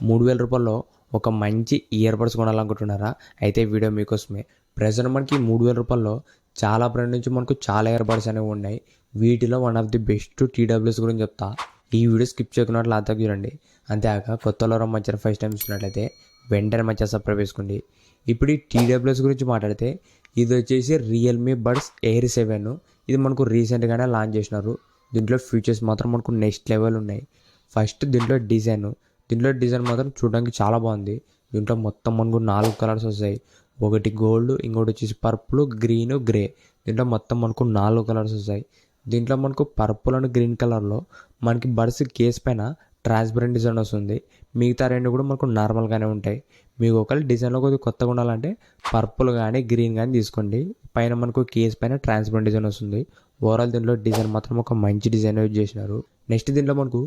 3000 రూపాయల్లో ఒక మంచి ఇయర్ బడ్స్ కొనాలనుకుంటున్నారా? అయితే వీడియో మీకోసమే. ప్రెజెంట్ మనకి 3000 రూపాయల్లో చాలా బ్రాండ్ నుంచి మనకు చాలా ఇయర్ బడ్స్ అనేవి ఉన్నాయి. వీటిలో one of the best TWS గురించి చెప్తా. ఈ వీడియో స్కిప్ చేయకున్నట్లు అంతా చూడండి. అంతేకాక కొత్తలో మంచి ఫస్ట్ టైం ఇస్తున్నట్లయితే వెంటనే మంచిగా సబ్స్క్రైబ్ చేసుకోండి. ఇప్పుడు ఈ టీడబ్ల్యూఎస్ గురించి మాట్లాడితే ఇది వచ్చేసి రియల్మీ బడ్స్ ఎయిర్ 7. ఇది మనకు రీసెంట్గానే లాంచ్ చేసినారు. దీంట్లో ఫీచర్స్ మాత్రం మనకు నెక్స్ట్ లెవెల్ ఉన్నాయి. ఫస్ట్ దీంట్లో డిజైన్ మాత్రం చూడడానికి చాలా బాగుంది. దీంట్లో మొత్తం మనకు 4 కలర్స్ వస్తాయి. ఒకటి గోల్డ్, ఇంకోటి వచ్చేసి పర్పుల్, గ్రీన్, గ్రే. దీంట్లో మొత్తం మనకు 4 కలర్స్ వస్తాయి. దీంట్లో మనకు పర్పుల్ అండ్ గ్రీన్ కలర్లో మనకి బడ్స్ కేస్ పైన ట్రాన్స్పరెంట్ డిజైన్ వస్తుంది. మిగతా రెండు కూడా మనకు నార్మల్గానే ఉంటాయి. మీకు ఒకవేళ డిజైన్లో కొద్దిగా కొత్తగా ఉండాలంటే పర్పుల్ కానీ గ్రీన్ కానీ తీసుకోండి. పైన మనకు కేస్ పైన ట్రాన్స్పరెంట్ డిజైన్ వస్తుంది. ఓవరాల్ దీంట్లో డిజైన్ మాత్రం ఒక మంచి డిజైన్ యూజ్ చేసినారు. నెక్స్ట్ దీంట్లో మనకు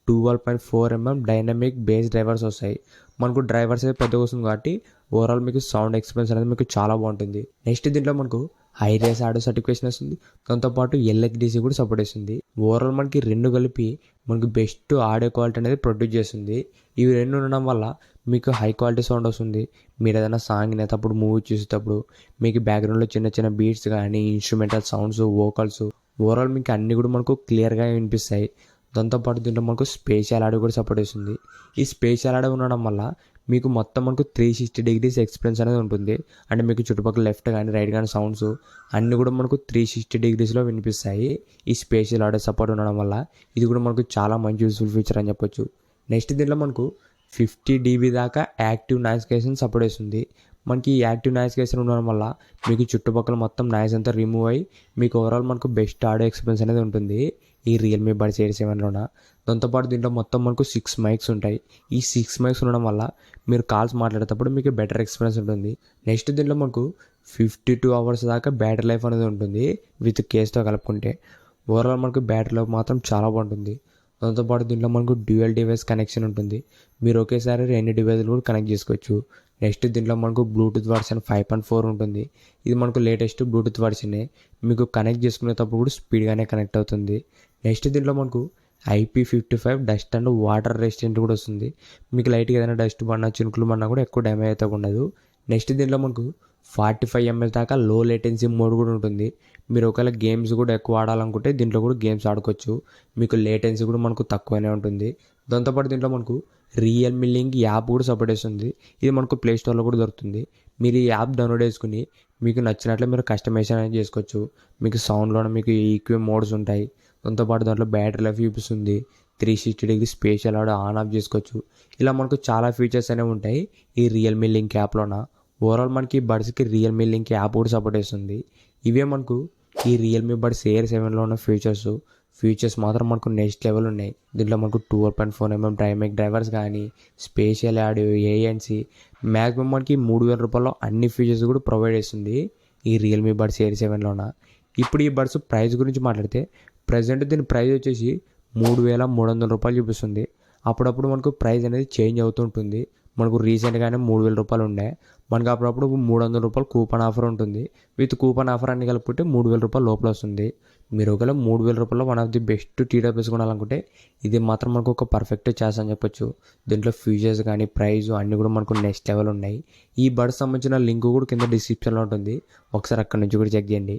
12.4mm డైనమిక్ బేస్ డ్రైవర్స్ వస్తాయి. మనకు డ్రైవర్స్ అయితే పెద్దగా వస్తుంది కాబట్టి ఓవరాల్ మీకు సౌండ్ ఎక్స్పీరియన్స్ అనేది మీకు చాలా బాగుంటుంది. నెక్స్ట్ దీంట్లో మనకు హై రేస్ ఆడియో సర్టిఫికేషన్ వస్తుంది. దాంతోపాటు ఎల్ఎక్డిసి కూడా సపోర్ట్ చేస్తుంది. ఓవరాల్ మనకి రెండు కలిపి మనకు బెస్ట్ ఆడియో క్వాలిటీ అనేది ప్రొడ్యూస్ చేస్తుంది. ఇవి రెండు ఉండడం వల్ల మీకు హై క్వాలిటీ సౌండ్ వస్తుంది. మీరు ఏదైనా సాంగ్ వినేటప్పుడు, మూవీ చూసేటప్పుడు మీకు బ్యాక్గ్రౌండ్లో చిన్న చిన్న బీట్స్ కానీ ఇన్స్ట్రుమెంటల్ సౌండ్స్, వోకల్స్ ఓవరాల్ మీకు అన్నీ కూడా మనకు క్లియర్గా వినిపిస్తాయి. దాంతోపాటు దీంట్లో మనకు స్పేషియల్ ఆడియో కూడా సపోర్ట్ చేస్తుంది. ఈ స్పేషియల్ ఆడియో ఉండడం వల్ల మీకు మొత్తం మనకు 360 degrees ఎక్స్పీరియన్స్ అనేది ఉంటుంది. అంటే మీకు చుట్టుపక్కల లెఫ్ట్ కానీ రైట్ కానీ సౌండ్స్ అన్నీ కూడా మనకు 360 degreesలో వినిపిస్తాయి. ఈ స్పేషియల్ ఆడియో సపోర్ట్ ఉండడం వల్ల ఇది కూడా మనకు చాలా మంచి యూస్ఫుల్ ఫీచర్ అని చెప్పొచ్చు. నెక్స్ట్ దీంట్లో మనకు 50 dB దాకా యాక్టివ్ నాయిస్ క్యాన్సిలేషన్ సపోర్ట్ చేస్తుంది. మనకి ఈ యాక్టివ్ నాయిస్ క్యాన్సిలేషన్ ఉండడం వల్ల మీకు చుట్టుపక్కల మొత్తం నాయిస్ అంతా రిమూవ్ అయ్యి మీకు ఓవరాల్ మనకు బెస్ట్ ఆడియో ఎక్స్పీరియన్స్ అనేది ఉంటుంది ఈ రియల్మీ బడ్స్ ఎయిర్ 7లోన. దాంతోపాటు దీంట్లో మొత్తం మనకు 6 మైక్స్ ఉంటాయి. ఈ 6 మైక్స్ ఉండడం వల్ల మీరు కాల్స్ మాట్లాడేటప్పుడు మీకు బెటర్ ఎక్స్పీరియన్స్ ఉంటుంది. నెక్స్ట్ దీంట్లో మనకు 52 hours దాకా బ్యాటరీ లైఫ్ అనేది ఉంటుంది విత్ కేస్తో కలుపుకుంటే. ఓవరాల్ మనకు బ్యాటరీ లైఫ్ మాత్రం చాలా బాగుంటుంది. దాంతోపాటు దీంట్లో మనకు డ్యూయల్ డివైస్ కనెక్షన్ ఉంటుంది. మీరు ఒకేసారి 2 డివైస్లు కూడా కనెక్ట్ చేసుకోవచ్చు. నెక్స్ట్ దీంట్లో మనకు బ్లూటూత్ వర్షన్ 5.4 ఉంటుంది. ఇది మనకు లేటెస్ట్ బ్లూటూత్ వర్షనే. మీకు కనెక్ట్ చేసుకునేటప్పుడు కూడా స్పీడ్గానే కనెక్ట్ అవుతుంది. నెక్స్ట్ దీంట్లో మనకు IP55 dust and water resistant కూడా వస్తుంది. మీకు లైట్గా ఏదైనా డస్ట్ పడినా, చినుకులు పడినా కూడా ఎక్కువ డ్యామేజ్ అయితే ఉండదు. నెక్స్ట్ దీంట్లో మనకు 45 mAh దాకా లో లేటెన్సీ మోడ్ కూడా ఉంటుంది. మీరు ఒకవేళ గేమ్స్ కూడా ఎక్కువ ఆడాలనుకుంటే దీంట్లో కూడా గేమ్స్ ఆడుకోవచ్చు. మీకు లేటెన్సీ కూడా మనకు తక్కువనే ఉంటుంది. దాంతోపాటు దీంట్లో మనకు రియల్మీ లింక్ యాప్ కూడా సపోర్ట్ చేస్తుంది. ఇది మనకు ప్లే స్టోర్లో కూడా దొరుకుతుంది. మీరు ఈ యాప్ డౌన్లోడ్ చేసుకుని మీకు నచ్చినట్లు మీరు కస్టమైజేషన్ అనేది చేసుకోవచ్చు. మీకు సౌండ్లోనే మీకు ఈక్యూ మోడ్స్ ఉంటాయి. దాంతోపాటు దాంట్లో బ్యాటరీ లైఫ్ చూపిస్తుంది. 360 degrees spatial audio on off చేసుకోవచ్చు. ఇలా మనకు చాలా ఫీచర్స్ అనేవి ఉంటాయి ఈ రియల్మీ లింక్ యాప్లోన. ఓవరాల్ మనకి బడ్స్కి రియల్మీ లింక్ యాప్ కూడా సపోర్ట్ చేస్తుంది. ఇవే మనకు ఈ రియల్మీ బడ్స్ ఎయిర్ 7లో ఉన్న ఫీచర్స్ మాత్రం మనకు నెక్స్ట్ లెవెల్ ఉన్నాయి. దీంట్లో మనకు 12.4mm డైనమిక్ డ్రైవర్స్ కానీ, స్పేషియల్ ఆడియో, ANC మ్యాక్సిమం మనకి 3000 రూపాయల్లో అన్ని ఫీచర్స్ కూడా ప్రొవైడ్ చేస్తుంది ఈ రియల్మీ బడ్స్ ఎయిర్ 7లోన. ఇప్పుడు ఈ బడ్స్ ప్రైస్ గురించి మాట్లాడితే ప్రజెంట్ దీని ప్రైస్ వచ్చేసి 3300 రూపాయలు చూపిస్తుంది. అప్పుడప్పుడు మనకు ప్రైస్ అనేది చేంజ్ అవుతుంటుంది. మనకు రీసెంట్గానే 3000 రూపాయలు ఉండే, మనకు అప్పుడప్పుడు 300 రూపాయలు కూపన్ ఆఫర్ ఉంటుంది. విత్ కూపన్ ఆఫర్ అన్ని కలుపుకుంటే 3000 రూపాయలు లోపల వస్తుంది. మీరు ఒకవేళ 3000 రూపాయలు one of the best TWS కొనాలనుకుంటే ఇది మాత్రం మనకు ఒక పర్ఫెక్ట్ చాయిస్ అని చెప్పొచ్చు. దీంట్లో ఫీచర్స్ కానీ ప్రైస్ అన్నీ కూడా మనకు నెక్స్ట్ లెవెల్ ఉన్నాయి. ఈ బడ్స్ సంబంధించిన లింక్ కూడా కింద డిస్క్రిప్షన్లో ఉంటుంది. ఒకసారి అక్కడ నుంచి కూడా చెక్ చేయండి.